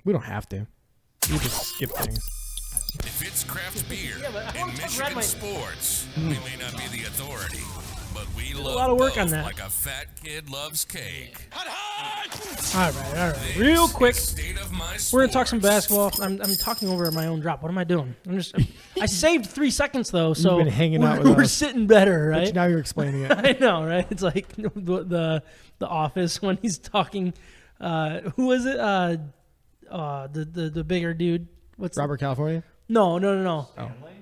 We don't have to. We just skip things. If it's craft beer in Michigan sports, we may not be the authority, but we love a lot of work both on that. like a fat kid loves cake. All right. Real quick, State of my we're gonna talk some sports. basketball. I'm talking over my own drop. What am I doing? I saved 3 seconds though, so You've been hanging out with we're us. sitting better, right? But now you're explaining it. I know, right? It's like the Office when he's talking. Who was it? The bigger dude. What's Robert California? No.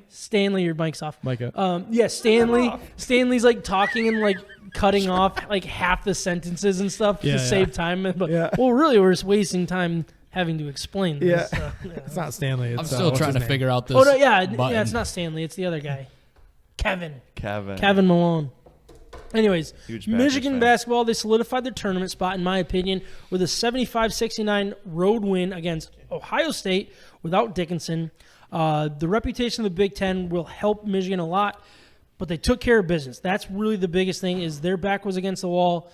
Stanley, your mic's off. Micah. Yeah, Stanley. Stanley's like talking and like cutting off like half the sentences and stuff to save time. But well, really, we're just wasting time having to explain this. Yeah. It's not Stanley. It's, I'm still what's trying his to name? figure out this. Oh no, yeah, button. it's not Stanley. It's the other guy, Kevin Kevin. Malone. Anyways, Huge Michigan fan. basketball, they solidified their tournament spot, in my opinion, with a 75-69 road win against Ohio State without Dickinson. The reputation of the Big Ten will help Michigan a lot, but they took care of business. That's really the biggest thing, is their back was against the wall.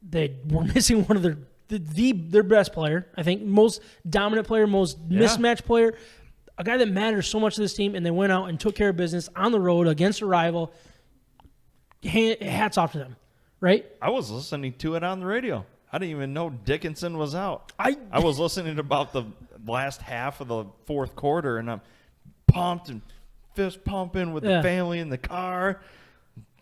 They were missing one of their best player, I think, most dominant player, most mismatched player, a guy that matters so much to this team, and they went out and took care of business on the road against a rival. Hats off to them, right? I was listening to it on the radio. I didn't even know Dickinson was out. I was listening about the last half of the fourth quarter, and I'm pumped and fist pumping with the family in the car.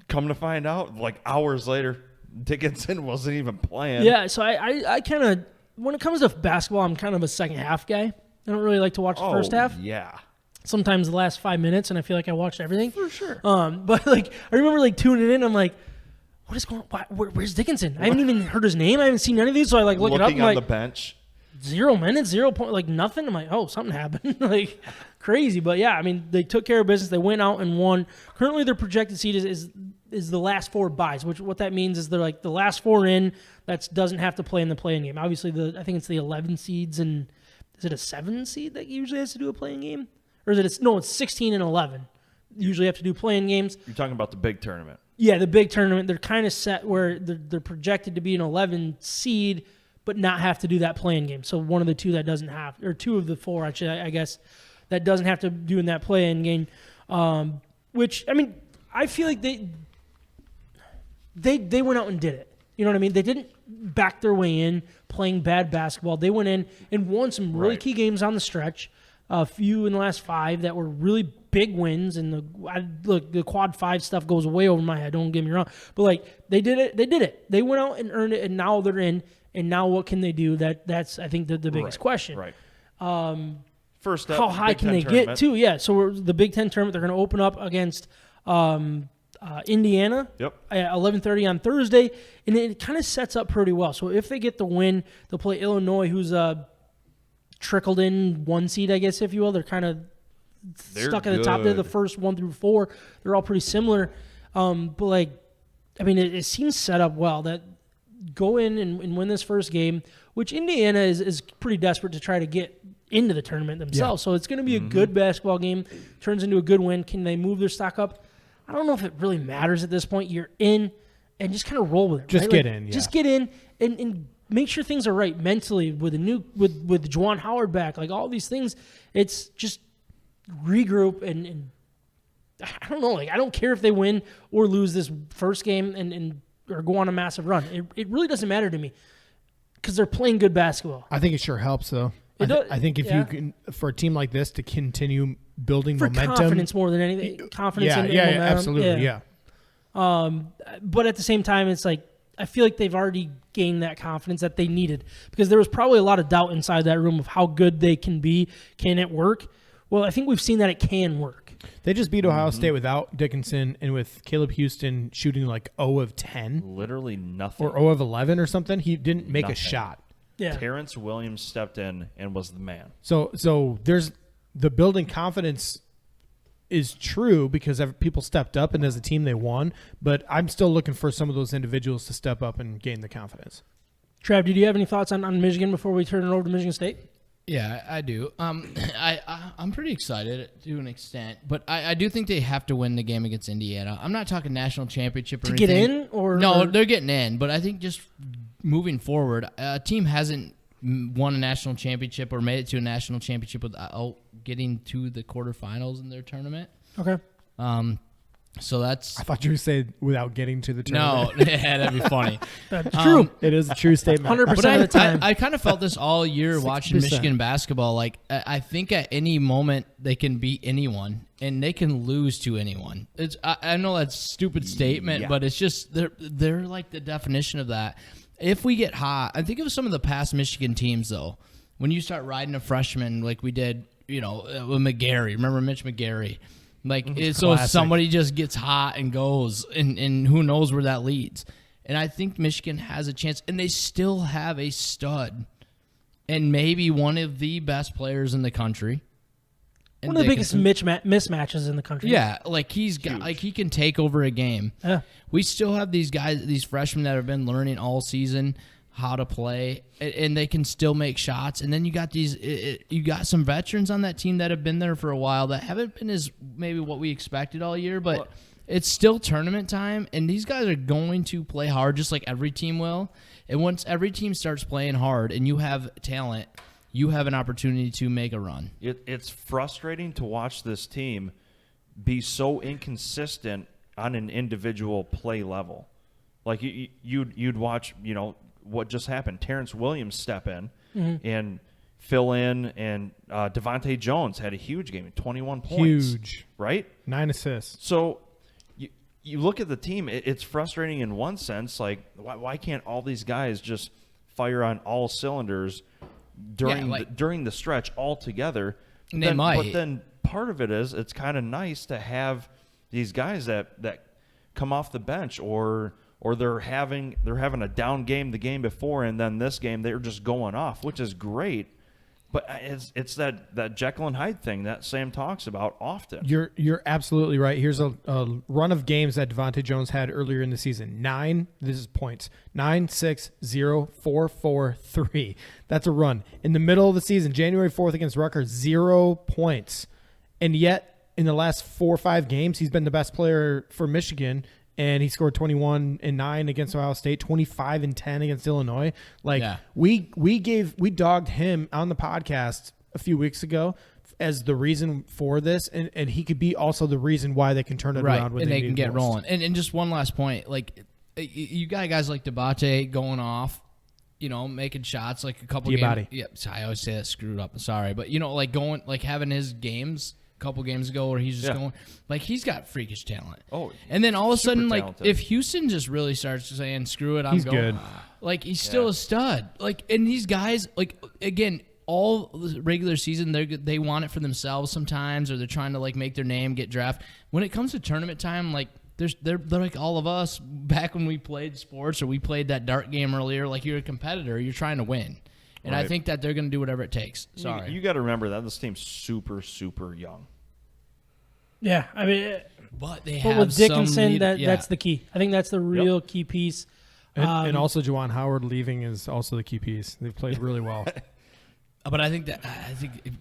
Come to find out, like hours later, Dickinson wasn't even playing. Yeah, so I kind of, when it comes to basketball, I'm kind of a second half guy. I don't really like to watch the first half. Yeah. Sometimes the last 5 minutes, and I feel like I watched everything. For sure. But like I remember like tuning in, I'm like, what is going on? Where's Dickinson? I haven't even heard his name. I haven't seen any of these, so I like look it up. Looking I'm on like, the bench. 0 minutes, 0 point, like nothing. I'm like, oh, something happened. Like crazy. But yeah, I mean, they took care of business. They went out and won. Currently, their projected seed is the last 4 buys, which what that means is they're like the last 4 in that doesn't have to play in the play-in game. Obviously, I think it's the 11 seeds, and is it a 7 seed that usually has to do a play-in game? Or is it? It's 16 and 11. Usually have to do play-in games. You're talking about the big tournament. Yeah, the big tournament. They're kind of set where they're projected to be an 11 seed, but not have to do that play-in game. So one of the 2 that doesn't have, or 2 of the 4, actually, I guess, that doesn't have to do in that play-in game. Which, I mean, I feel like they went out and did it. You know what I mean? They didn't back their way in playing bad basketball. They went in and won some really key games on the stretch. A few in the last 5 that were really big wins, and the quad 5 stuff goes way over my head. Don't get me wrong, but like they did it. They went out and earned it, and now they're in. And now what can they do? That's I think the biggest question. Right. First up, how high can they get too? Yeah. So the Big Ten tournament, they're going to open up against Indiana. Yep. At 11:30 on Thursday, and it kind of sets up pretty well. So if they get the win, they'll play Illinois, who's trickled in 1 seed, I guess, if you will. They're kind of stuck at the top there, the first 1 through 4. They're all pretty similar. But, like, I mean, it seems set up well that go in and win this first game, which Indiana is pretty desperate to try to get into the tournament themselves. Yeah. So it's going to be a good basketball game. Turns into a good win. Can they move their stock up? I don't know if it really matters at this point. You're in and just kind of roll with it. Just right? get like, in, yeah. Just get in and make sure things are right mentally with with Juwan Howard back, like all these things. It's just regroup and I don't know. Like I don't care if they win or lose this first game and or go on a massive run. It really doesn't matter to me because they're playing good basketball. I think it sure helps though. I think if you can, for a team like this to continue building for momentum, confidence more than anything, confidence in momentum. Absolutely, yeah. But at the same time, it's like I feel like they've already gained that confidence that they needed because there was probably a lot of doubt inside that room of how good they can be. Can it work? Well, I think we've seen that it can work. They just beat Ohio State without Dickinson and with Caleb Houston shooting like 0 of 10. Literally nothing. Or 0 of 11 or something. He didn't make a shot. Yeah. Terrence Williams stepped in and was the man. So there's the building confidence is true because people stepped up and as a team they won, but I'm still looking for some of those individuals to step up and gain the confidence. Trav, did you have any thoughts on Michigan before we turn it over to Michigan State? Yeah, I do. I'm pretty excited to an extent, but I do think they have to win the game against Indiana. I'm not talking national championship or anything. To get in? No, they're getting in, but I think just moving forward, a team hasn't won a national championship or made it to a national championship without getting to the quarterfinals in their tournament. Okay. So that's I thought you said without getting to the tournament. no, yeah, that'd be funny. That's true. It is a true statement. 100% But of the time. I kind of felt this all year watching 60%. Michigan basketball. Like I think at any moment they can beat anyone and they can lose to anyone. It's I know that's a stupid statement, Yeah. but it's just they're like the definition of that. If we get hot, I think of some of the past Michigan teams though. When you start riding a freshman like we did, with McGarry. Remember Mitch McGarry? Like so, if Classic. somebody just gets hot and goes, and who knows where that leads. And I think Michigan has a chance, and they still have a stud, and maybe one of the best players in the country. And One of the they biggest can- mismatches in the country. yeah, like he can take over a game. Yeah. We still have these guys, these freshmen that have been learning all season how to play, and they can still make shots. And then you got you got some veterans on that team that have been there for a while that haven't been as maybe what we expected all year, but it's still tournament time, and these guys are going to play hard just like every team will. And once every team starts playing hard and you have talent, you have an opportunity to make a run. It's frustrating to watch this team be so inconsistent on an individual play level. Like you'd watch, what just happened. Terrence Williams step in and fill in, and Devontae Jones had a huge game, 21 points. Huge. Right? 9 assists. So you look at the team, it's frustrating in one sense. Like, why can't all these guys just fire on all cylinders during the stretch all together? They might. But then part of it is it's kind of nice to have these guys that come off the bench or they're having a down game the game before, and then this game they're just going off, which is great. But it's that Jekyll and Hyde thing that Sam talks about often. You're absolutely right. Here's a run of games that Devontae Jones had earlier in the season. 9, this is points. 9, 6, 0, 4, 4, 3. That's a run. In the middle of the season, January 4th against Rutgers, 0 points. And yet, in the last 4 or 5 games, he's been the best player for Michigan, and he scored 21 and 9 against Ohio State, 25 and 10 against Illinois. Like, Yeah. we dogged him on the podcast a few weeks ago as the reason for this, and he could be also the reason why they can turn it around when and they need can get most. rolling. And just one last point, like you got guys like Diabate going off, making shots like a couple Diabate. games. Yeah, I always say that screwed up. Sorry, but like having his games a couple games ago where he's just going like he's got freakish talent. Oh, and then all of a sudden, like talented. if Houston just really starts saying screw it, I'm He's going. good. Like he's still a stud. Like and these guys, like again. All the regular season, they want it for themselves sometimes, or they're trying to like make their name, get drafted. When it comes to tournament time, like they're like all of us back when we played sports or we played that dart game earlier. Like you're a competitor, you're trying to win, and I Right. think that they're going to do whatever it takes. Sorry, You got to remember that this team's super, super young. Yeah. I mean, but they but have with Dickinson, some lead- that's the key. I think that's the real key piece. And also Juwan Howard leaving is also the key piece. They've played really well. But I think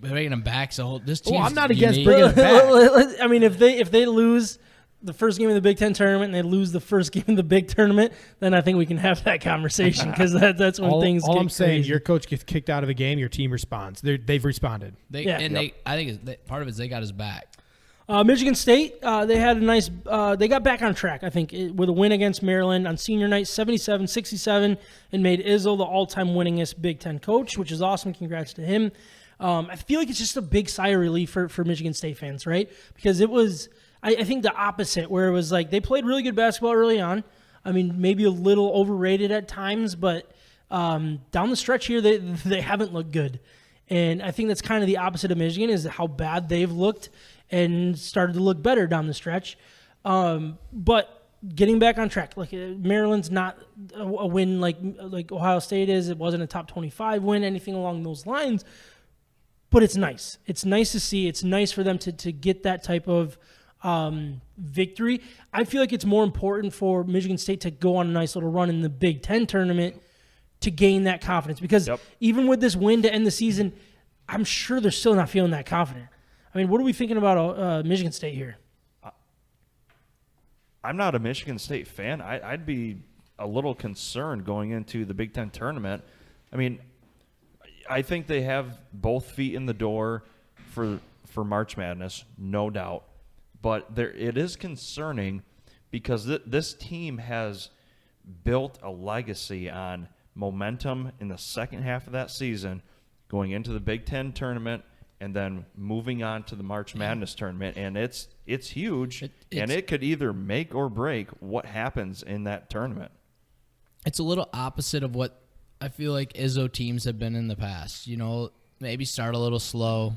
bringing them back. So this team. I'm not against unique. bringing it back. I mean, if they lose the first game of the Big Ten tournament and they lose the first game of the big tournament, then I think we can have that conversation because that's when things all get I'm saying, crazy. your coach gets kicked out of a game, your team responds. They've responded. Yeah. I think part of it is they got his back. Michigan State, they had a nice they got back on track, I think, with a win against Maryland on senior night, 77-67, and made Izzo the all-time winningest Big Ten coach, which is awesome. Congrats to him. I feel like it's just a big sigh of relief for Michigan State fans, right? Because it was, I think, the opposite, where it was like they played really good basketball early on. I mean, maybe a little overrated at times, but down the stretch here, they haven't looked good. And I think that's kind of the opposite of Michigan, is how bad they've looked and started to look better down the stretch. But getting back on track, like Maryland's not a win like Ohio State is. It wasn't a top 25 win, anything along those lines. But it's nice. It's nice to see. It's nice for them to get that type of victory. I feel like it's more important for Michigan State to go on a nice little run in the Big Ten tournament to gain that confidence. Because even with this win to end the season, I'm sure they're still not feeling that confident. I mean, what are we thinking about Michigan State here? I'm not a Michigan State fan. I'd be a little concerned going into the Big Ten tournament. I mean, I think they have both feet in the door for March Madness, no doubt. But it is concerning because this team has built a legacy on momentum in the second half of that season, going into the Big Ten tournament, and then moving on to the March Madness tournament. And it's huge, and it could either make or break what happens in that tournament. It's a little opposite of what I feel like Izzo teams have been in the past. Maybe start a little slow,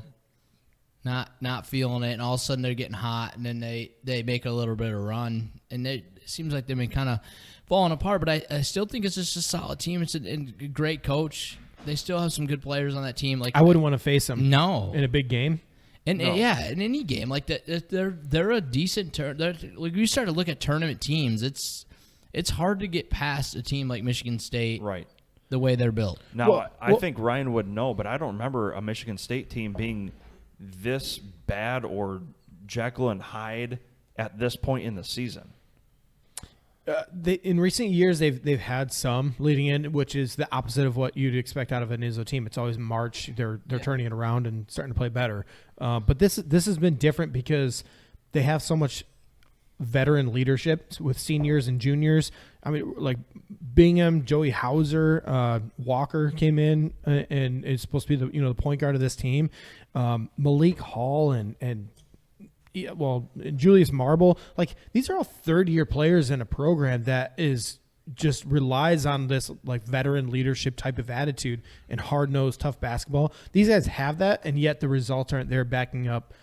not feeling it, and all of a sudden they're getting hot, and then they make a little bit of run, and it seems like they've been kind of falling apart. But I still think it's just a solid team. It's a great coach. They still have some good players on that team. Like I wouldn't want to face them. No, in a big game. And yeah, in any game like that, they're a decent like we start to look at tournament teams. It's hard to get past a team like Michigan State, right? The way they're built. Now, I think Ryan would know, but I don't remember a Michigan State team being this bad or Jekyll and Hyde at this point in the season. In recent years, they've had some leading in, which is the opposite of what you'd expect out of an Izzo team. It's always March. They're turning it around and starting to play better. But this has been different because they have so much veteran leadership with seniors and juniors. I mean, like Bingham, Joey Hauser, Walker came in and is supposed to be the point guard of this team. Malik Hall and Julius Marble, like these are all third-year players in a program that is just relies on this like veteran leadership type of attitude and hard-nosed, tough basketball. These guys have that, and yet the results aren't there backing up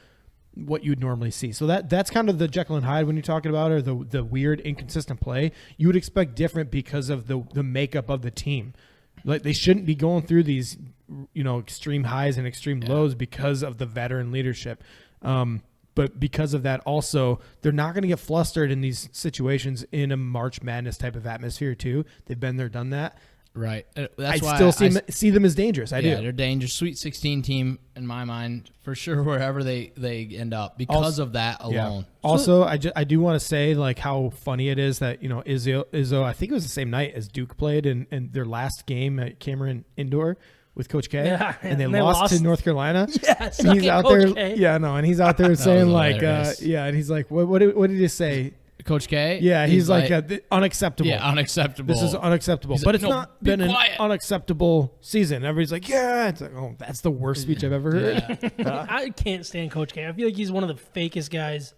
what you'd normally see. So that's kind of the Jekyll and Hyde when you're talking about, or the weird, inconsistent play. You would expect different because of the makeup of the team. Like they shouldn't be going through these, extreme highs and extreme lows because of the veteran leadership. But because of that, also, they're not going to get flustered in these situations in a March Madness type of atmosphere, too. They've been there, done that. Right. I still see them as dangerous. I do. They're dangerous. Sweet 16 team, in my mind, for sure, wherever they end up because of that alone. Yeah. Also, I do want to say, like, how funny it is that, Izzo, I think it was the same night as Duke played in their last game at Cameron Indoor with Coach K, and they lost to North Carolina. Yes, and he's out there. K. Yeah, no, and he's out there saying like, hilarious. and he's like, what did he say? Coach K? Yeah, he's like unacceptable. Yeah, unacceptable. This is unacceptable. He's but like, it's not been an unacceptable season. Everybody's like, yeah. It's like, oh, that's the worst speech I've ever heard. Yeah. I can't stand Coach K. I feel like he's one of the fakest guys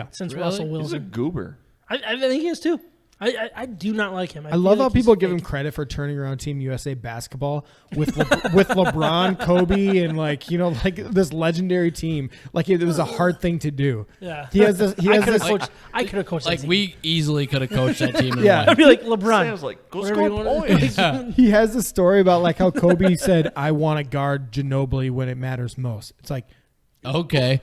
since Really? Russell He's a Wilson. goober. I think he is too. I do not like him. I love how people give him credit for turning around Team USA basketball with with LeBron, Kobe, and like this legendary team. Like it was a hard thing to do. Yeah, he has this. I could have coached. Like that team. we easily could have coached that team. Yeah. I'd be like LeBron. Sam's like, go whatever score you wanna- points. He has a story about like how Kobe said, "I want to guard Ginobili when it matters most." It's like, Okay.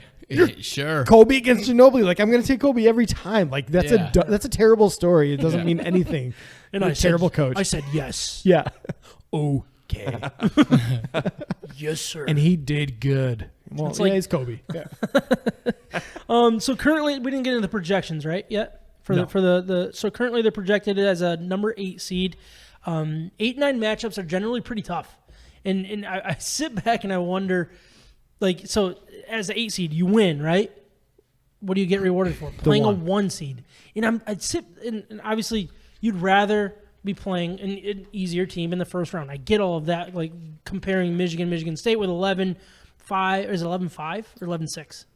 Sure. Kobe against Ginobili. Like I'm going to take Kobe every time. Like that's Yeah. that's a terrible story. It doesn't mean anything. And You're a terrible coach. I said yes. Yeah. Okay. Yes, sir. And he did good. Well, It's like- he's Kobe. Yeah. So currently we didn't get into the projections right yet No. so currently they're projected as a number 8 seed. 8-9 matchups are generally pretty tough, and I sit back and I wonder, like, so as the 8 seed you win, right? What do you get rewarded for? Playing a 1 seed, and I'd sit and obviously you'd rather be playing an easier team in the first round. I get all of that, like comparing Michigan State with 11-5, or is it 11-5 or 11-6?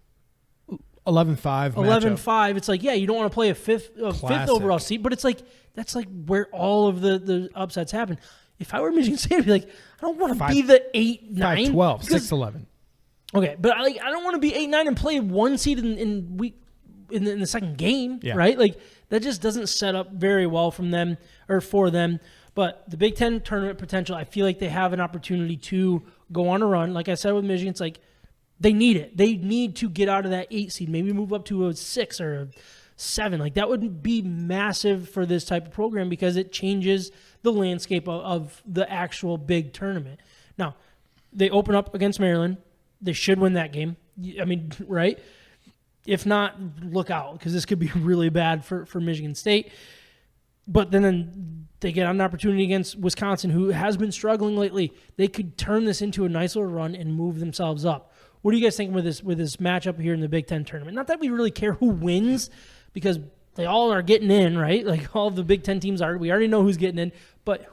11-5. 11-5. It's like, yeah, you don't want to play a fifth overall seed, but it's like that's like where all of the upsets happen. If I were Michigan State, I'd be like, I don't want to be the 8-9, 5-12, 6-11. Okay, but I don't want to be 8-9 and play 1 seed in the second game, Yeah. right? Like that just doesn't set up very well for them. But the Big Ten tournament potential, I feel like they have an opportunity to go on a run. Like I said with Michigan, it's like they need it. They need to get out of that 8 seed, maybe move up to a 6 or a 7. Like that would be massive for this type of program because it changes the landscape of the actual big tournament. Now, they open up against Maryland. They should win that game. I mean, right? If not, look out because this could be really bad for Michigan State. But then they get an opportunity against Wisconsin, who has been struggling lately. They could turn this into a nice little run and move themselves up. What do you guys think with this matchup here in the Big Ten tournament? Not that we really care who wins, because they all are getting in, right? Like all of the Big Ten teams are. We already know who's getting in. But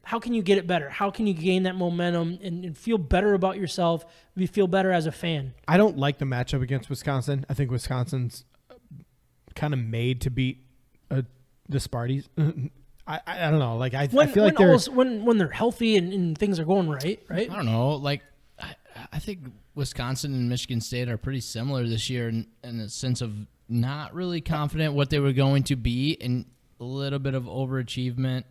how can you get it better? How can you gain that momentum and feel better about yourself? You feel better as a fan. I don't like the matchup against Wisconsin. I think Wisconsin's kind of made to beat the Sparties. I don't know. Like I feel like when they're healthy and things are going right. I don't know. Like I think Wisconsin and Michigan State are pretty similar this year in the sense of not really confident what they were going to be and a little bit of overachievement.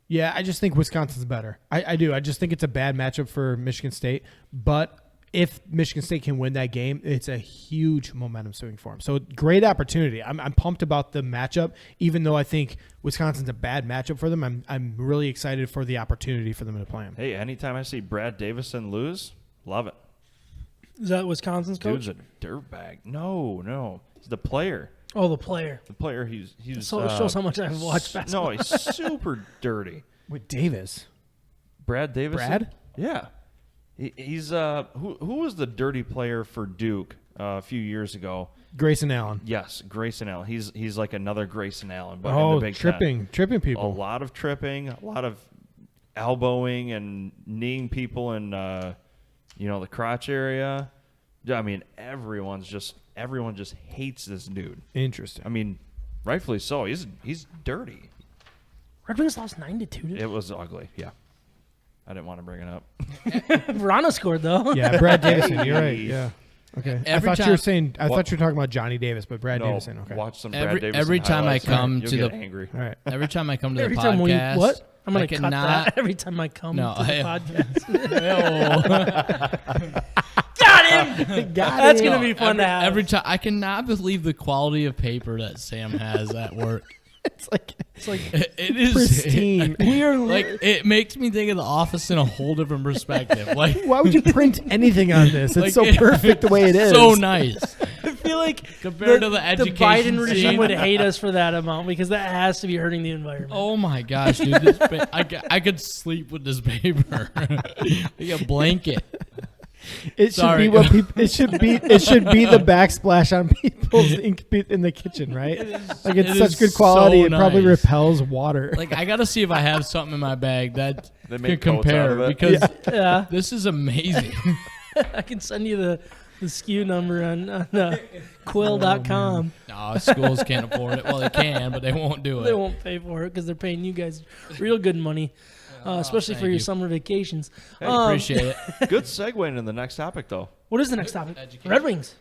Yeah, I just think Wisconsin's better. I do. I just think it's a bad matchup for Michigan State. But if Michigan State can win that game, it's a huge momentum swing for them. So great opportunity. I'm pumped about the matchup, even though I think Wisconsin's a bad matchup for them. I'm really excited for the opportunity for them to play them. Hey, anytime I see Brad Davison lose, love it. Is that Wisconsin's coach? Dude's a dirtbag. No. He's the player. Oh, the player. The player, he's So it shows how much I've watched basketball. No, he's super dirty. With Davis. Brad Davison? Brad? Yeah. He's who was the dirty player for Duke a few years ago? Grayson Allen. Yes, Grayson Allen. He's like another Grayson Allen, but in the Big Ten. Tripping people. A lot of tripping, a lot of elbowing and kneeing people in the crotch area. I mean, everyone just hates this dude. Interesting. I mean, rightfully so. He's dirty. Red Wings lost 9-2. It was ugly. Yeah. I didn't want to bring it up. Verano scored though. Yeah, Brad Davison. You're right. Yeah. Okay. I thought you were talking about Johnny Davis, but Brad Davison. Okay. Watch some Brad Davison every time I highlights. come You'll to get the angry. All right. every time I come to Every the time podcast, what? I'm going I to cut cannot- that every time I come No, to the I- podcast. Got him. That's going to be fun to have. Every time I cannot believe the quality of paper that Sam has at work. It's like It is pristine. we are like it makes me think of The Office in a whole different perspective. Like Why would you print anything on this? It's like, so perfect the way it is. so nice I feel like compared to the the education Biden regime scene. would hate us for that amount because that has to be hurting the environment. Oh my gosh, dude! I could sleep with this paper, like a blanket. It Sorry. should be what people. It should be the backsplash on people's ink in the kitchen, right? Like it's it such is good quality. so It probably nice. repels water. Like I gotta see if I have something in my bag that They can make coats out of compare it. because Yeah, this is amazing. I can send you the SKU number on quill.com. No, schools can't afford it. Well, they can, but they won't do it. They won't pay for it because they're paying you guys real good money, especially for thank your you. summer vacations. Appreciate it. Good segue into the next topic, though. What is the next topic? Education. Red Wings.